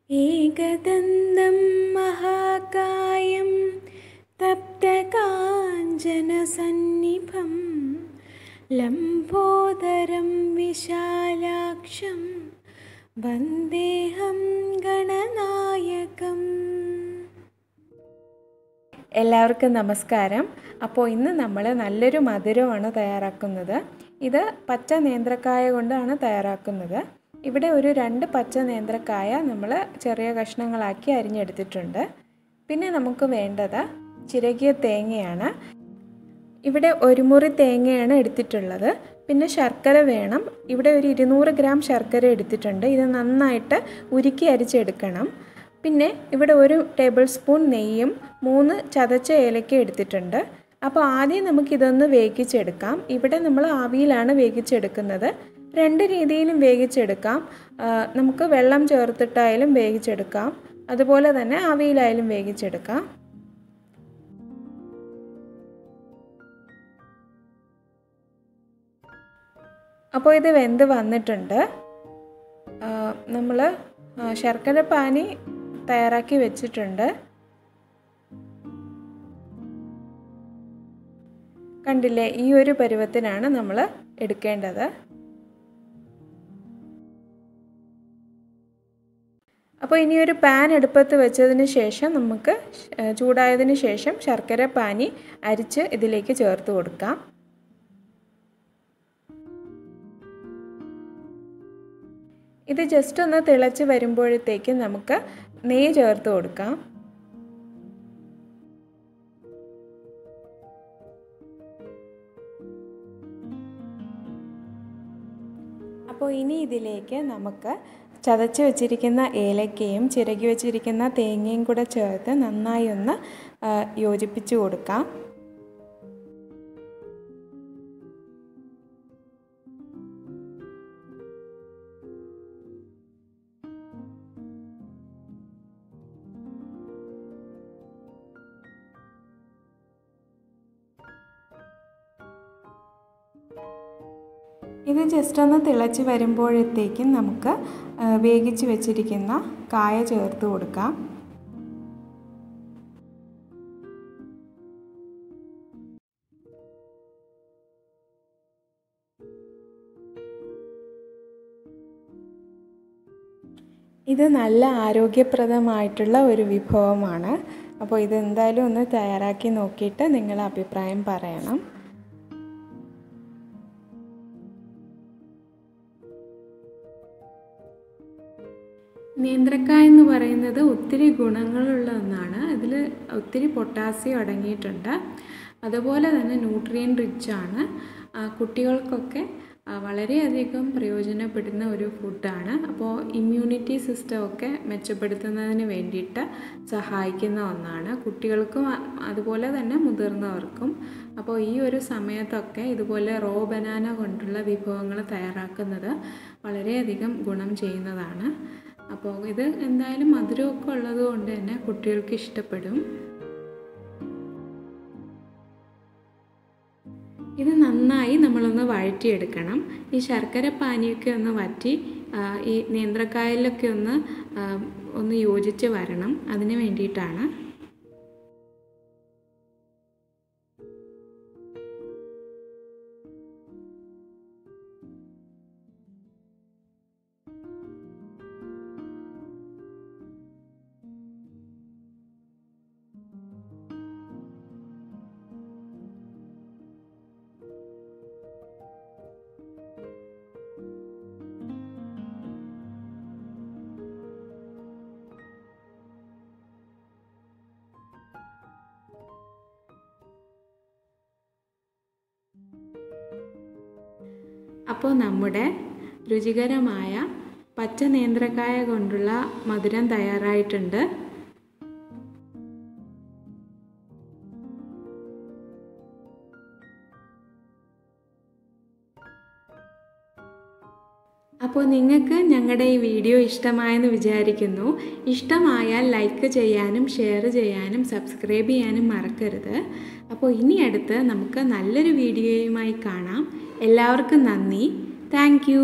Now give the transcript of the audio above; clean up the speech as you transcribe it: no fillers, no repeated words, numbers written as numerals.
ഏകദന്തം മഹാകായം തപ്തകാഞ്ചനസന്നിഭം ലംബോദരം വിശാലാക്ഷം വന്ദേഹം ഗണനായകം. എല്ലാവർക്കും നമസ്കാരം. അപ്പോൾ ഇന്ന് നമ്മൾ നല്ലൊരു മധുരമാണ് തയ്യാറാക്കുന്നത്. ഇത് പച്ച നേന്ത്രക്കായ കൊണ്ടാണ് തയ്യാറാക്കുന്നത്. ഇവിടെ ഒരു 2 പച്ച നേന്ത്രക്കായ നമ്മൾ ചെറിയ കഷ്ണങ്ങളാക്കി അരിഞ്ഞെടുത്തിട്ടുണ്ട്. പിന്നെ നമുക്ക് വേണ്ടത് ചിരകിയ തേങ്ങയാണ്. ഇവിടെ 1 മുറി തേങ്ങയാണ് എടുത്തിട്ടുള്ളത്. പിന്നെ ശർക്കര വേണം. ഇവിടെ ഒരു 200 ഗ്രാം ശർക്കര എടുത്തിട്ടുണ്ട്. ഇത് നന്നായിട്ട് ഉരുക്കി അരിച്ചെടുക്കണം. പിന്നെ ഇവിടെ 1 ടേബിൾ സ്പൂൺ നെയ്യും 3 ചതച്ച ഏലക്ക എടുത്തിട്ടുണ്ട്. അപ്പോൾ ആദ്യം നമുക്കിതൊന്ന് വേവിച്ചെടുക്കാം. ഇവിടെ നമ്മൾ ആവിയിലാണ് വേവിച്ചെടുക്കുന്നത്. 2 രീതിയിലും വേവിച്ചെടുക്കാം. നമുക്ക് വെള്ളം ചേർത്തിട്ടായാലും വേവിച്ചെടുക്കാം, അതുപോലെ തന്നെ ആവിയിലായാലും വേവിച്ചെടുക്കാം. അപ്പോൾ ഇത് വെന്ത് വന്നിട്ടുണ്ട്. നമ്മൾ ശർക്കര പാനി തയ്യാറാക്കി വെച്ചിട്ടുണ്ട്. കണ്ടില്ലേ, ഈ ഒരു പരുവത്തിനാണ് നമ്മൾ എടുക്കേണ്ടത്. അപ്പോൾ ഇനി ഒരു പാൻ അടുപ്പത്ത് വെച്ചതിന് ശേഷം നമുക്ക് ചൂടായതിന് ശേഷം ശർക്കര പാനി അരിച്ച് ഇതിലേക്ക് ചേർത്ത് കൊടുക്കാം. ഇത് ജസ്റ്റ് ഒന്ന് തിളച്ച് വരുമ്പോഴത്തേക്കും നമുക്ക് നെയ്യ് ചേർത്ത് കൊടുക്കാം. അപ്പോൾ ഇനി ഇതിലേക്ക് നമുക്ക് ചതച്ച് വെച്ചിരിക്കുന്ന ഏലക്കയും ചിരകി വെച്ചിരിക്കുന്ന തേങ്ങയും കൂടെ ചേർത്ത് നന്നായി ഒന്ന് യോജിപ്പിച്ച് കൊടുക്കാം. ഇത് ജസ്റ്റ് ഒന്ന് തിളച്ച് വരുമ്പോഴത്തേക്കും നമുക്ക് വേവിച്ച് വെച്ചിരിക്കുന്ന കായ ചേർത്ത് കൊടുക്കാം. ഇത് നല്ല ആരോഗ്യപ്രദമായിട്ടുള്ള ഒരു വിഭവമാണ്. അപ്പോൾ ഇത് എന്തായാലും ഒന്ന് തയ്യാറാക്കി നോക്കിയിട്ട് നിങ്ങളുടെ അഭിപ്രായം പറയണം. നേന്ത്രക്കായ എന്ന് പറയുന്നത് ഒത്തിരി ഗുണങ്ങളുള്ള ഒന്നാണ്. ഇതിൽ ഒത്തിരി പൊട്ടാസ്യം അടങ്ങിയിട്ടുണ്ട്. അതുപോലെ തന്നെ ന്യൂട്രിയൻ റിച്ച് ആണ്. കുട്ടികൾക്കൊക്കെ വളരെയധികം പ്രയോജനപ്പെടുന്ന ഒരു ഫുഡാണ്. അപ്പോൾ ഇമ്മ്യൂണിറ്റി സിസ്റ്റമൊക്കെ മെച്ചപ്പെടുത്തുന്നതിന് വേണ്ടിയിട്ട് സഹായിക്കുന്ന ഒന്നാണ്, കുട്ടികൾക്കും അതുപോലെ തന്നെ മുതിർന്നവർക്കും. അപ്പോൾ ഈ ഒരു സമയത്തൊക്കെ ഇതുപോലെ റോ ബനാന കൊണ്ടുള്ള വിഭവങ്ങൾ തയ്യാറാക്കുന്നത് വളരെയധികം ഗുണം ചെയ്യുന്നതാണ്. അപ്പോൾ ഇത് എന്തായാലും മധുരമൊക്കെ ഉള്ളത് കൊണ്ട് തന്നെ കുട്ടികൾക്ക് ഇഷ്ടപ്പെടും. ഇത് നന്നായി നമ്മളൊന്ന് വഴറ്റിയെടുക്കണം. ഈ ശർക്കര പാനിയൊക്കെ ഒന്ന് വറ്റി ഈ നേന്ത്രക്കായലൊക്കെ ഒന്ന് യോജിച്ച് വരണം. അതിന് വേണ്ടിയിട്ടാണ്. അപ്പോൾ നമ്മുടെ രുചികരമായ പച്ച നേന്ത്രക്കായ കൊണ്ടുള്ള മധുരം തയ്യാറായിട്ടുണ്ട്. അപ്പോൾ നിങ്ങൾക്ക് ഞങ്ങളുടെ ഈ വീഡിയോ ഇഷ്ടമായെന്ന് വിചാരിക്കുന്നു. ഇഷ്ടമായാൽ ലൈക്ക് ചെയ്യാനും ഷെയർ ചെയ്യാനും സബ്സ്ക്രൈബ് ചെയ്യാനും മറക്കരുത്. അപ്പോൾ ഇനി അടുത്ത് നമുക്ക് നല്ലൊരു വീഡിയോയുമായി കാണാം. എല്ലാവർക്കും നന്ദി. Thank you.